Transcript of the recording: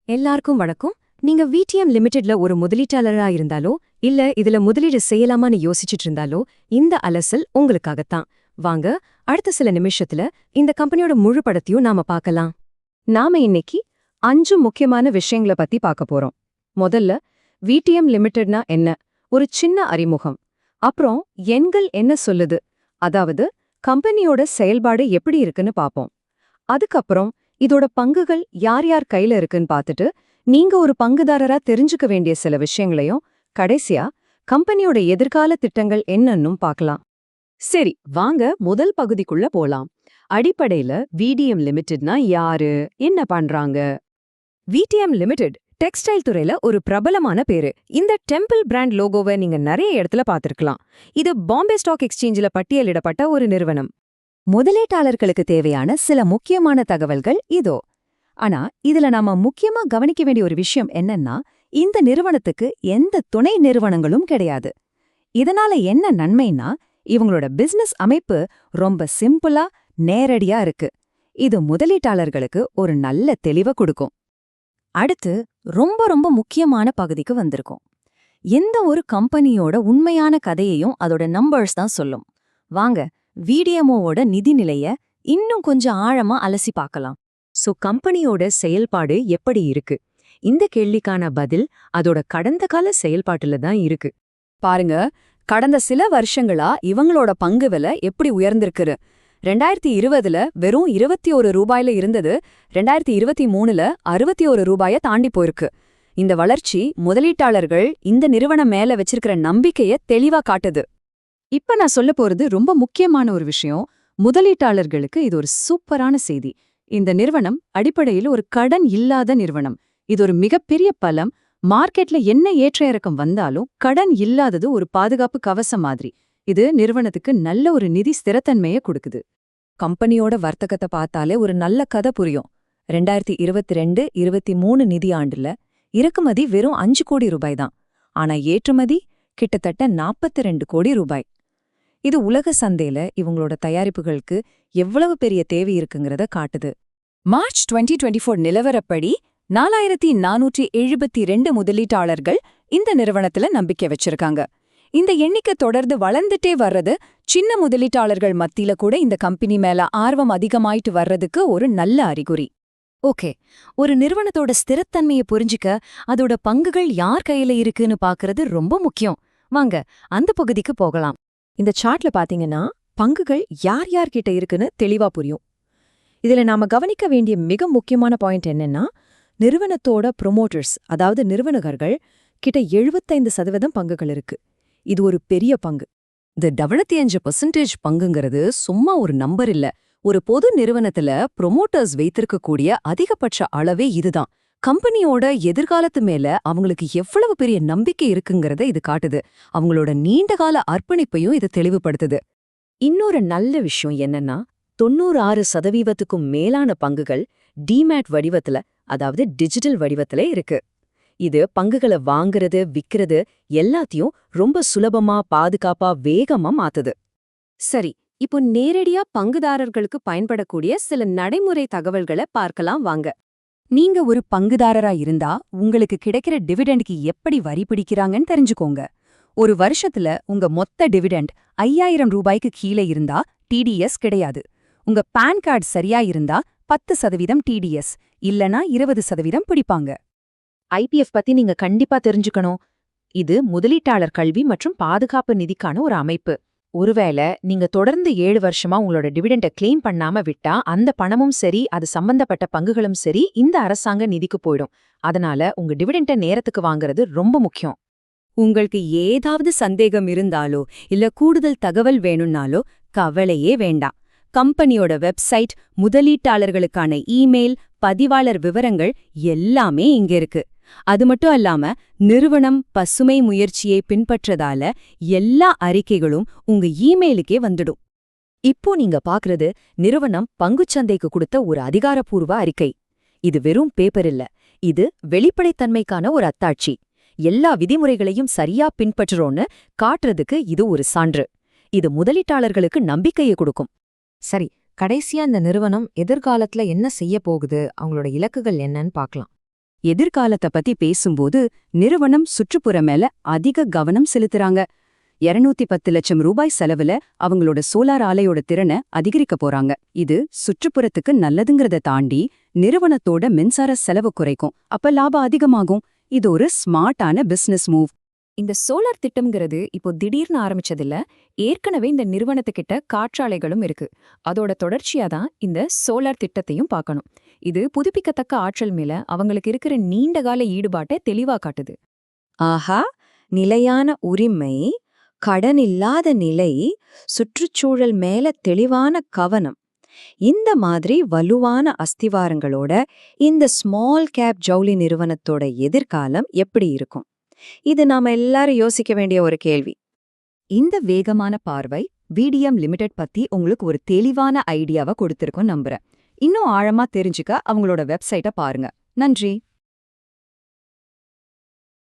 எல்லாருக்கும் வணக்கம். நீங்க விடிஎம் லிமிடெட்ல ஒரு முதலீட்டாளரா இருந்தாலோ இல்ல இதுல முதலீடு செய்யலாமான்னு யோசிச்சுட்டு இருந்தாலோ இந்த அலசல் உங்களுக்காகத்தான். வாங்க, அடுத்த சில நிமிஷத்துல இந்த கம்பெனியோட முழு படத்தையும் நாம பார்க்கலாம். நாம இன்னைக்கு 5 முக்கியமான விஷயங்கள பத்தி பார்க்க போறோம். முதல்ல, விடிஎம் லிமிடெட்னா என்ன, ஒரு சின்ன அறிமுகம். அப்புறம் எண்கள் என்ன சொல்லுது, அதாவது கம்பெனியோட செயல்பாடு எப்படி இருக்குன்னு பார்ப்போம். அதுக்கப்புறம் இதோட பங்குகள் யார் யார் கையில இருக்குன்னு பார்த்துட்டு நீங்க ஒரு பங்குதாரரா தெரிஞ்சுக்க வேண்டிய சில விஷயங்களையும், கடைசியா கம்பெனியோட எதிர்கால திட்டங்கள் என்னன்னும் பார்க்கலாம். சரி, வாங்க முதல் பகுதிக்குள்ள போலாம். அடிப்படையில விடிஎம் லிமிடெட்னா யாரு, என்ன பண்றாங்க? விடிஎம் லிமிடெட் டெக்ஸ்டைல் துறையில ஒரு பிரபலமான பேரு. இந்த டெம்பிள் பிராண்ட் லோகோவை நீங்க நிறைய இடத்துல பார்த்திருக்கலாம். இது பாம்பே ஸ்டாக் எக்ஸ்சேஞ்சில பட்டியலிடப்பட்ட ஒரு நிறுவனம். முதலீட்டாளர்களுக்கு தேவையான சில முக்கியமான தகவல்கள் இதோ. ஆனா இதுல நாம முக்கியமா கவனிக்க வேண்டிய ஒரு விஷயம் என்னன்னா, இந்த நிறுவனத்துக்கு எந்த துணை நிறுவனங்களும் கிடையாது. இதனால என்ன நன்மைன்னா, இவங்களோட பிசினஸ் அமைப்பு ரொம்ப சிம்பிளா, நேரடியா இருக்கு. இது முதலீட்டாளர்களுக்கு ஒரு நல்ல தெளிவை கொடுக்கும். அடுத்து ரொம்ப ரொம்ப முக்கியமான பகுதிக்கு வந்திருக்கும். எந்த ஒரு கம்பெனியோட உண்மையான கதையையும் அதோட நம்பர்ஸ் தான் சொல்லும். வாங்க, விடிஎம்ஓவோட நிதிநிலைய இன்னும் கொஞ்சம் ஆழமா அலசி பார்க்கலாம். சோ கம்பெனியோட செயல்பாடு எப்படி இருக்கு? இந்த கேள்விக்கான பதில் அதோட கடந்த கால செயல்பாட்டுல தான் இருக்கு. பாருங்க, கடந்த சில வருஷங்களா இவங்களோட பங்கு விலை எப்படி உயர்ந்திருக்கு. 2020ல வெறும் 21 ரூபாயில இருந்தது, 2023ல 61 ரூபாய தாண்டி போயிருக்கு. இந்த வளர்ச்சி முதலீட்டாளர்கள் இந்த நிறுவனம் மேல வச்சிருக்கிற நம்பிக்கைய தெளிவா காட்டுது. இப்ப நான் சொல்ல போறது ரொம்ப முக்கியமான ஒரு விஷயம். முதலீட்டாளர்களுக்கு இது ஒரு சூப்பரான செய்தி. இந்த நிறுவனம் அடிப்படையில் ஒரு கடன் இல்லாத நிறுவனம். இது ஒரு மிகப்பெரிய பலம். மார்க்கெட்ல என்ன ஏற்ற இறக்கம் வந்தாலும் கடன் இல்லாதது ஒரு பாதுகாப்பு கவசம் மாதிரி. இது நிறுவனத்துக்கு நல்ல ஒரு நிதி ஸ்திரத்தன்மையை கொடுக்குது. கம்பெனியோட வர்த்தகத்தை பார்த்தாலே ஒரு நல்ல கதை புரியும். 2022-23 நிதியாண்டுல இறக்குமதி வெறும் 5 கோடி ரூபாய் தான். ஆனா ஏற்றுமதி கிட்டத்தட்ட 42 கோடி ரூபாய். இது உலக சந்தையில இவங்களோட தயாரிப்புகளுக்கு எவ்வளவு பெரிய தேவை இருக்குங்கிறத காட்டுது. மார்ச் 2024 நிலவரப்படி 4472 முதலீட்டாளர்கள் இந்த நிறுவனத்துல நம்பிக்கை வச்சிருக்காங்க. இந்த எண்ணிக்கை தொடர்ந்து வளர்ந்துட்டே வர்றது சின்ன முதலீட்டாளர்கள் மத்தியில கூட இந்த கம்பெனி மேல ஆர்வம் அதிகமாயிட்டு வர்றதுக்கு ஒரு நல்ல அறிகுறி. ஓகே, ஒரு நிறுவனத்தோட ஸ்திரத்தன்மையை புரிஞ்சுக்க அதோட பங்குகள் யார் கையில இருக்குன்னு பாக்குறது ரொம்ப முக்கியம். வாங்க அந்த பகுதிக்கு போகலாம். இந்த சார்ட்ல பாத்தீங்கன்னா பங்குகள் யார் யார்கிட்ட இருக்குன்னு தெளிவா புரியும். இதுல நாம கவனிக்க வேண்டிய மிக முக்கியமான பாயிண்ட் என்னன்னா, நிறுவனத்தோட ப்ரொமோட்டர்ஸ், அதாவது நிறுவனர்கள் கிட்ட 75% பங்குகள் இருக்கு. இது ஒரு பெரிய பங்கு. இந்த 75% பங்குங்கிறது சும்மா ஒரு நம்பர் இல்ல. ஒரு பொது நிறுவனத்துல ப்ரொமோட்டர்ஸ் வைத்திருக்கக்கூடிய அதிகபட்ச அளவே இதுதான். கம்பெனியோட எதிர்காலத்து மேல அவங்களுக்கு எவ்வளவு பெரிய நம்பிக்கை இருக்குங்கிறத இது காட்டுது. அவங்களோட நீண்டகால அர்ப்பணிப்பையும் இது தெளிவுபடுத்துது. இன்னொரு நல்ல விஷயம் என்னன்னா, 96%க்கும் மேலான பங்குகள் டிமேட் வடிவத்துல, அதாவது டிஜிட்டல் வடிவத்துல இருக்கு. இது பங்குகளை வாங்குறது, விக்கிறது எல்லாத்தையும் ரொம்ப சுலபமா, பாதுகாப்பா, வேகமா மாத்துது. சரி, இப்போ நேரடியா பங்குதாரர்களுக்கு பயன்படக்கூடிய சில நடைமுறை தகவல்களை பார்க்கலாம் வாங்க. நீங்க ஒரு பங்குதாரரா இருந்தா உங்களுக்கு கிடைக்கிற டிவிடெண்டுக்கு எப்படி வரி பிடிக்கிறாங்கன்னு தெரிஞ்சுக்கோங்க. ஒரு வருஷத்துல உங்க மொத்த டிவிடெண்ட் 5000 ரூபாய்க்கு கீழே இருந்தா டிடிஎஸ் கிடையாது. உங்க பான் கார்டு சரியா இருந்தா 10% டிடிஎஸ், இல்லனா 20% பிடிப்பாங்க. ஐபிஎஃப் பத்தி நீங்க கண்டிப்பா தெரிஞ்சுக்கணும். இது முதலீட்டாளர் கல்வி மற்றும் பாதுகாப்பு நிதிக்கான ஒரு அமைப்பு. ஒருவேளை நீங்க தொடர்ந்து 7 வருஷமா உங்களோட டிவிடெண்டை கிளைம் பண்ணாம விட்டா அந்த பணமும் சரி, அது சம்பந்தப்பட்ட பங்குகளும் சரி இந்த அரசாங்க நிதிக்கு போயிடும். அதனால உங்க டிவிடெண்டை நேரத்துக்கு வாங்குறது ரொம்ப முக்கியம். உங்களுக்கு ஏதாவது சந்தேகம் இருந்தாலோ இல்ல கூடுதல் தகவல் வேணும்னாலோ கவலையே வேண்டாம். கம்பெனியோட வெப்சைட், முதலீட்டாளர்களுக்கான இமெயில், பதிவாளர் விவரங்கள் எல்லாமே இங்க இருக்கு. அது மட்டும் அல்லாம நிறுவனம் பசுமை முயற்சியை பின்பற்றதால எல்லா அறிக்கைகளும் உங்க இமெயிலுக்கே வந்துடும். இப்போ நீங்க பாக்குறது நிறுவனம் பங்குச்சந்தைக்கு கொடுத்த ஒரு அதிகாரப்பூர்வ அறிக்கை. இது வெறும் பேப்பர் இல்ல, இது வெளிப்படைத்தன்மைக்கான ஒரு அத்தாட்சி. எல்லா விதிமுறைகளையும் சரியா பின்பற்றுறோன்னு காட்டுறதுக்கு இது ஒரு சான்று. இது முதலீட்டாளர்களுக்கு நம்பிக்கையை கொடுக்கும். சரி, கடைசியா இந்த நிறுவனம் எதிர்காலத்துல என்ன செய்ய போகுது, அவங்களோட இலக்குகள் என்னன்னு பார்க்கலாம். எதிர்காலத்தை பத்தி பேசும்போது நிறுவனம் சுற்றுப்புற மேல அதிக கவனம் செலுத்துறாங்க. 210 லட்சம் ரூபாய் செலவுல அவங்களோட சோலார் ஆலையோட திறனை அதிகரிக்க போறாங்க. இது சுற்றுப்புறத்துக்கு நல்லதுங்கிறத தாண்டி நிறுவனத்தோட மின்சார செலவு குறைக்கும். அப்ப லாபம் அதிகமாகும். இது ஒரு ஸ்மார்ட்டான பிசினஸ் மூவ். இந்த சோலார் திட்டம்ங்கிறது இப்போ திடீர்னு ஆரம்பிச்சதில்ல. ஏற்கனவே இந்த நிறுவனத்துக்கிட்ட காற்றாலைகளும் இருக்கு. அதோட தொடர்ச்சியா தான் இந்த சோலார் திட்டத்தையும் பார்க்கணும். இது புதுப்பிக்கத்தக்க ஆற்றல் மேல அவங்களுக்கு இருக்கிற நீண்டகால ஈடுபாட்டை தெளிவா காட்டுது. ஆஹா, நிலையான உரிமை, கடன் இல்லாத நிலை, சுற்றுச்சூழல் மேல தெளிவான கவனம். இந்த மாதிரி வலுவான அஸ்திவாரங்களோட இந்த ஸ்மால் கேப் ஜவுளி நிறுவனத்தோட எதிர்காலம் எப்படி இருக்கும்? இது நாம எல்லாரும் யோசிக்க வேண்டிய ஒரு கேள்வி. இந்த வேகமான பார்வை விடிஎம் லிமிடெட் பத்தி உங்களுக்கு ஒரு தெளிவான ஐடியாவை கொடுத்திருக்கும் நம்புறேன். இன்னும் ஆழமா தெரிஞ்சுக்க அவங்களோட வெப்சைட்டை பாருங்க. நன்றி.